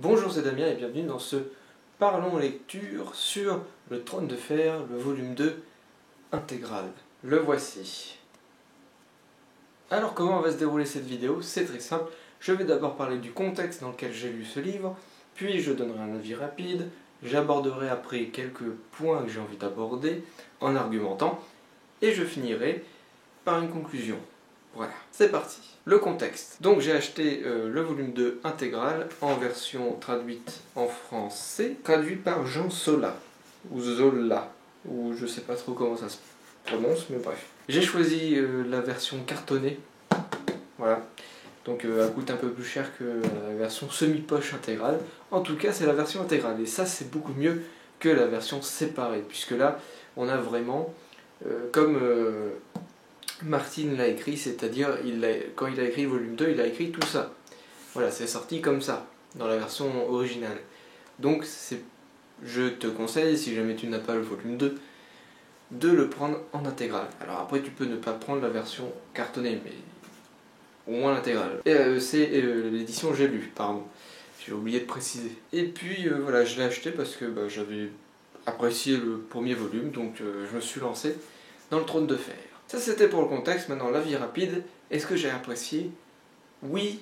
Bonjour, c'est Damien et bienvenue dans ce Parlons lecture sur le Trône de Fer, le volume 2 intégral. Le voici. Alors comment va se dérouler cette vidéo? C'est très simple. Je vais d'abord parler du contexte dans lequel j'ai lu ce livre, puis je donnerai un avis rapide, j'aborderai après quelques points que j'ai envie d'aborder en argumentant, et je finirai par une conclusion. Voilà, c'est parti. Le contexte. Donc j'ai acheté le volume 2 intégral en version traduite en français, traduit par Jean Sola, ou Zola, ou je sais pas trop comment ça se prononce, mais bref. J'ai choisi la version cartonnée, voilà, donc elle coûte un peu plus cher que la version semi-poche intégrale. En tout cas c'est la version intégrale, et ça c'est beaucoup mieux que la version séparée, puisque là on a vraiment, comme Martin l'a écrit, c'est-à-dire quand il a écrit le volume 2, il a écrit tout ça. Voilà, c'est sorti comme ça, dans la version originale. Donc je te conseille, si jamais tu n'as pas le volume 2, de le prendre en intégrale. Alors après tu peux ne pas prendre la version cartonnée, mais au moins l'intégrale. C'est l'édition J'ai lu, pardon. J'ai oublié de préciser. Et puis voilà, je l'ai acheté parce que j'avais apprécié le premier volume, donc je me suis lancé dans le Trône de Fer. Ça c'était pour le contexte. Maintenant l'avis rapide. Est-ce que j'ai apprécié? Oui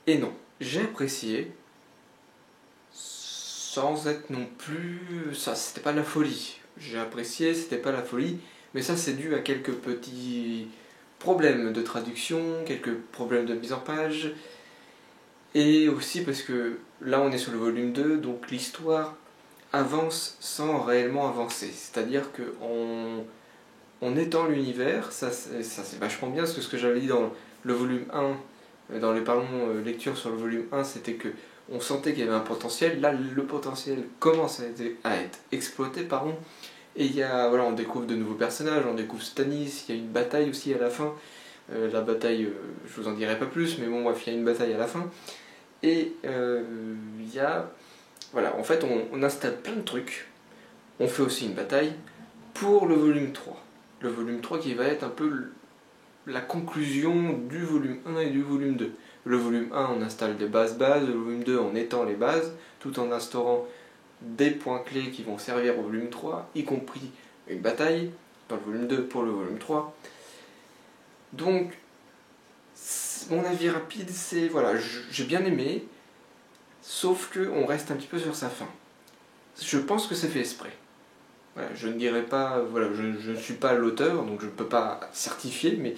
et non. J'ai apprécié sans être non plus... Ça c'était pas de la folie. J'ai apprécié, c'était pas la folie, mais ça c'est dû à quelques petits problèmes de traduction, quelques problèmes de mise en page, et aussi parce que là on est sur le volume 2, donc l'histoire avance sans réellement avancer. C'est-à-dire que on étend l'univers, ça c'est vachement bien, parce que ce que j'avais dit dans le volume 1, dans les parlons lecture sur le volume 1, c'était que on sentait qu'il y avait un potentiel. Là le potentiel commence à être exploité, pardon. Et voilà, on découvre de nouveaux personnages, on découvre Stannis, il y a une bataille aussi à la fin. La bataille, je vous en dirai pas plus, mais bon bref, il y a une bataille à la fin. Et il y a... Voilà, en fait on installe plein de trucs. On fait aussi une bataille pour le volume 3. Le volume 3 qui va être un peu la conclusion du volume 1 et du volume 2. Le volume 1, on installe des bases, le volume 2, on étend les bases, tout en instaurant des points clés qui vont servir au volume 3, y compris une bataille dans le volume 2 pour le volume 3. Donc, mon avis rapide, c'est, voilà, j'ai bien aimé, sauf qu'on reste un petit peu sur sa fin. Je pense que c'est fait exprès. Voilà, je ne dirais pas, voilà, je ne suis pas l'auteur, donc je ne peux pas certifier, mais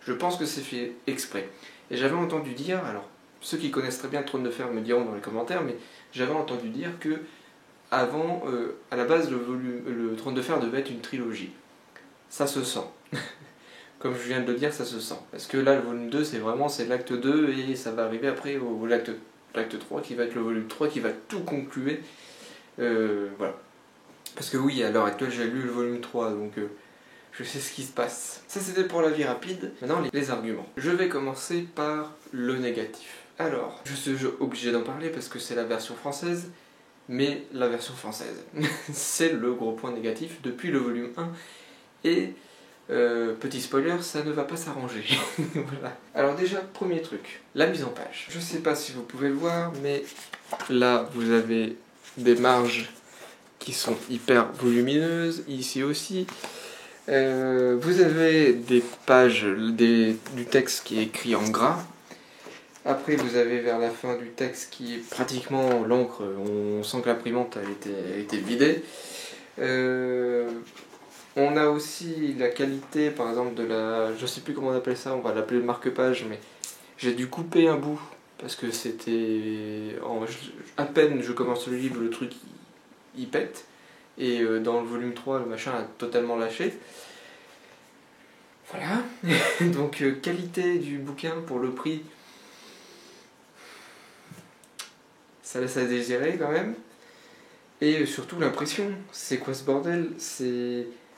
je pense que c'est fait exprès. Et j'avais entendu dire, alors ceux qui connaissent très bien le Trône de Fer me diront dans les commentaires, mais j'avais entendu dire que avant, à la base, le Trône de Fer devait être une trilogie. Ça se sent. Comme je viens de le dire, ça se sent. Parce que là, le volume 2, c'est l'acte 2, et ça va arriver après au l'acte 3, qui va être le volume 3, qui va tout conclure. Voilà. Parce que oui, à l'heure actuelle, j'ai lu le volume 3, donc je sais ce qui se passe. Ça, c'était pour l'avis rapide. Maintenant, les arguments. Je vais commencer par le négatif. Alors, je suis obligé d'en parler parce que c'est la version française, mais la version française, c'est le gros point négatif depuis le volume 1. Et, petit spoiler, ça ne va pas s'arranger. Voilà. Alors déjà, premier truc, la mise en page. Je sais pas si vous pouvez le voir, mais là, vous avez des marges qui sont hyper volumineuses, ici aussi. Vous avez des pages, du texte qui est écrit en gras. Après vous avez vers la fin du texte qui est pratiquement l'encre, on sent que l'imprimante a été vidée. On a aussi la qualité par exemple de la... je sais plus comment on appelle ça, on va l'appeler le marque-page, mais j'ai dû couper un bout parce que c'était... à peine je commence le livre, le truc il pète, et dans le volume 3 le machin a totalement lâché. Voilà. Donc qualité du bouquin pour le prix, ça laisse à désirer quand même. Et surtout l'impression, c'est quoi ce bordel?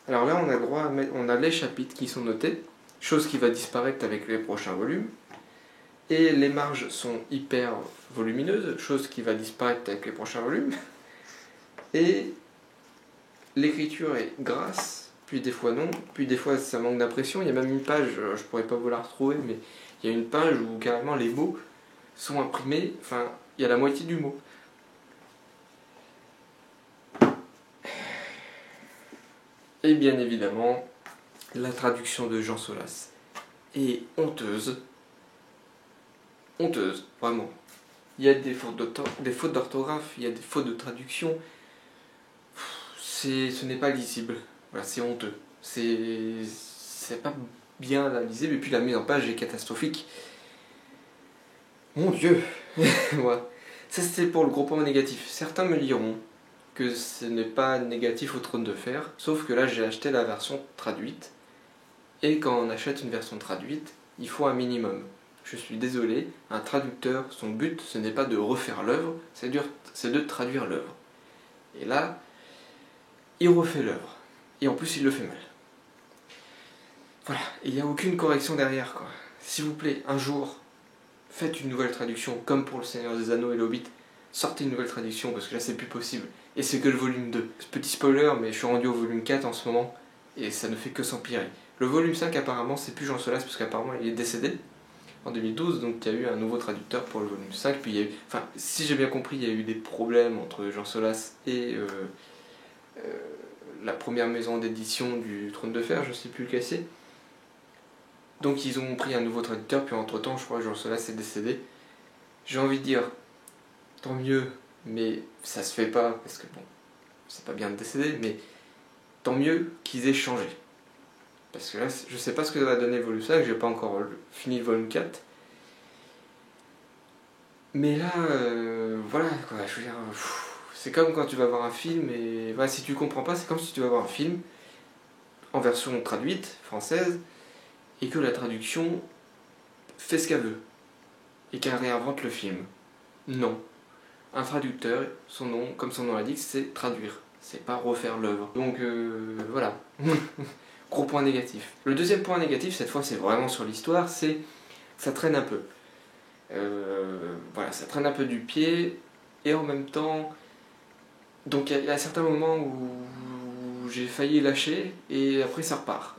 Alors là on a le droit on a les chapitres qui sont notés, chose qui va disparaître avec les prochains volumes. Et les marges sont hyper volumineuses, chose qui va disparaître avec les prochains volumes. Et l'écriture est grasse, puis des fois non, puis des fois ça manque d'impression. Il y a même une page, je pourrais pas vous la retrouver, mais il y a une page où carrément les mots sont imprimés, enfin Il y a la moitié du mot. Et bien évidemment, la traduction de Jean Solas est honteuse. Honteuse, vraiment. Il y a des fautes d'orthographe, il y a des fautes de traduction. Ce n'est pas lisible. Voilà, c'est honteux. C'est pas bien lisible, et puis la mise en page est catastrophique. Mon Dieu. Voilà. Ça, c'était pour le gros point négatif. Certains me diront que ce n'est pas négatif au Trône de Fer, sauf que là j'ai acheté la version traduite, et quand on achète une version traduite, il faut un minimum. Je suis désolé, un traducteur, son but ce n'est pas de refaire l'œuvre, c'est de traduire l'œuvre. Et là, il refait l'œuvre, et en plus il le fait mal. Voilà, et il n'y a aucune correction derrière, quoi. S'il vous plaît, un jour, faites une nouvelle traduction, comme pour Le Seigneur des Anneaux et l'Hobbit, sortez une nouvelle traduction, parce que là c'est plus possible. Et c'est que le volume 2. Petit spoiler, mais je suis rendu au volume 4 en ce moment, et ça ne fait que s'empirer. Le volume 5 apparemment c'est plus Jean Solas, parce qu'apparemment il est décédé en 2012, donc il y a eu un nouveau traducteur pour le volume 5, puis il y a eu, enfin, si j'ai bien compris, il y a eu des problèmes entre Jean Solas et la première maison d'édition du Trône de Fer, je ne sais plus lequel c'est. Donc ils ont pris un nouveau traducteur, puis entre temps je crois que Jean Solas est décédé. J'ai envie de dire, tant mieux, mais ça se fait pas, parce que bon, c'est pas bien de décéder, mais tant mieux qu'ils aient changé. Parce que là, je sais pas ce que ça va donner le volume 5, j'ai pas encore fini le volume 4. Mais là, voilà, quoi, je veux dire, c'est comme quand tu vas voir un film, et voilà, si tu comprends pas, c'est comme si tu vas voir un film en version traduite, française, et que la traduction fait ce qu'elle veut, et qu'elle réinvente le film. Non. Un traducteur, son nom, comme son nom l'indique, c'est traduire, c'est pas refaire l'œuvre. Donc voilà. Gros point négatif. Le deuxième point négatif, cette fois c'est vraiment sur l'histoire, c'est ça traîne un peu. Voilà, ça traîne un peu du pied, et en même temps, donc il y a certains moments où j'ai failli lâcher, et après ça repart.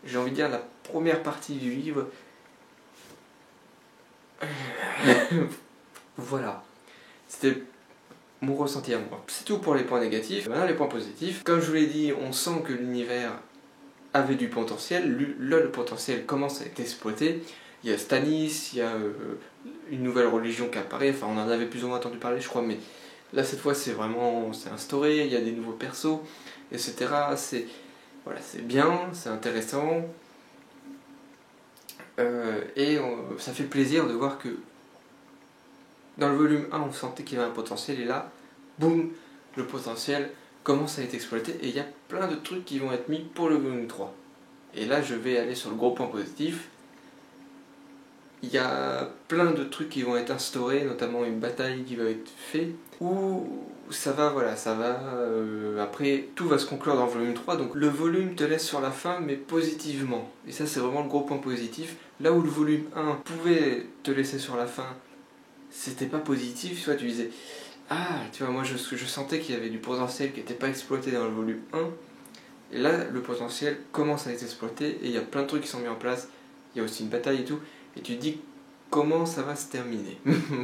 J'ai envie de dire, la première partie du livre, voilà, c'était mon ressenti à moi. C'est tout pour les points négatifs. Maintenant les points positifs, comme je vous l'ai dit, on sent que l'univers avait du potentiel, là le potentiel commence à être exploité. Il y a Stannis, il y a une nouvelle religion qui apparaît, enfin on en avait plus ou moins entendu parler je crois, mais là cette fois c'est instauré, il y a des nouveaux persos, etc. Voilà, c'est bien, c'est intéressant, ça fait plaisir de voir que dans le volume 1 on sentait qu'il y avait un potentiel, et là, boum, le potentiel commence à être exploité, et il y a plein de trucs qui vont être mis pour le volume 3. Et là je vais aller sur le gros point positif. Il y a plein de trucs qui vont être instaurés, notamment une bataille qui va être faite, où ça va, après tout va se conclure dans le volume 3, donc le volume te laisse sur la fin, mais positivement. Et ça c'est vraiment le gros point positif. Là où le volume 1 pouvait te laisser sur la fin, c'était pas positif, tu vois, tu disais, ah, tu vois, moi je sentais qu'il y avait du potentiel qui n'était pas exploité dans le volume 1, et là le potentiel commence à être exploité, et il y a plein de trucs qui sont mis en place, il y a aussi une bataille et tout, et tu te dis comment ça va se terminer.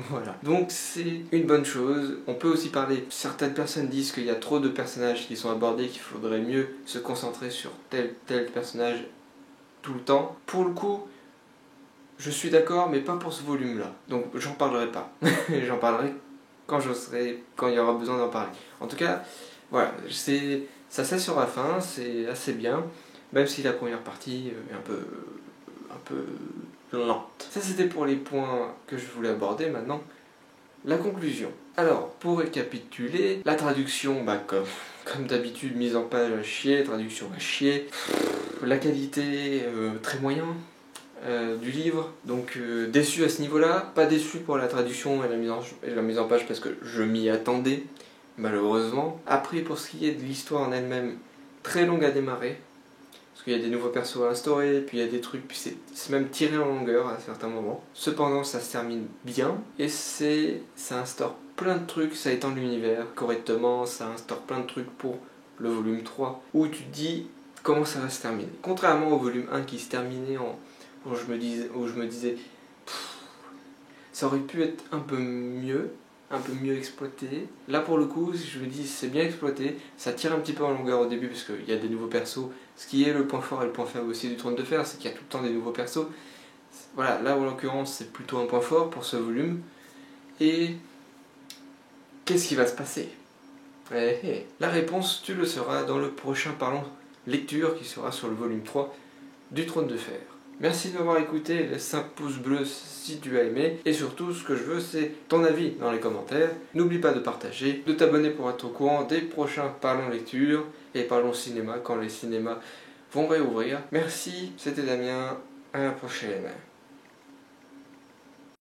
Voilà. Donc c'est une bonne chose. On peut aussi parler, certaines personnes disent qu'il y a trop de personnages qui sont abordés, qu'il faudrait mieux se concentrer sur tel personnage tout le temps. Pour le coup, je suis d'accord, mais pas pour ce volume-là. Donc j'en parlerai pas. J'en parlerai quand il y aura besoin d'en parler. En tout cas, voilà, ça c'est sur la fin, c'est assez bien, même si la première partie est un peu lente. Ça c'était pour les points que je voulais aborder. Maintenant, la conclusion. Alors, pour récapituler, la traduction, comme d'habitude, mise en page à chier, traduction à chier, la qualité très moyen du livre, donc déçu à ce niveau-là, pas déçu pour la traduction et la mise en page parce que je m'y attendais, malheureusement. Après, pour ce qui est de l'histoire en elle-même, très longue à démarrer, parce qu'il y a des nouveaux persos à instaurer, puis il y a des trucs, puis c'est même tiré en longueur à certains moments. Cependant, ça se termine bien, et ça instaure plein de trucs, ça étend l'univers correctement, ça instaure plein de trucs pour le volume 3, où tu te dis comment ça va se terminer. Contrairement au volume 1 qui se terminait où je me disais, Ça aurait pu être un peu mieux exploité. Là pour le coup, je me dis c'est bien exploité, ça tire un petit peu en longueur au début parce qu'il y a des nouveaux persos. Ce qui est le point fort et le point faible aussi du Trône de Fer, c'est qu'il y a tout le temps des nouveaux persos. Voilà, là en l'occurrence c'est plutôt un point fort pour ce volume. Et qu'est-ce qui va se passer? La réponse, tu le sauras dans le prochain Parlons Lecture qui sera sur le volume 3 du Trône de Fer. Merci de m'avoir écouté, laisse un pouce bleu si tu as aimé, et surtout ce que je veux c'est ton avis dans les commentaires. N'oublie pas de partager, de t'abonner pour être au courant des prochains Parlons Lecture et Parlons Cinéma quand les cinémas vont réouvrir. Merci, c'était Damien, à la prochaine.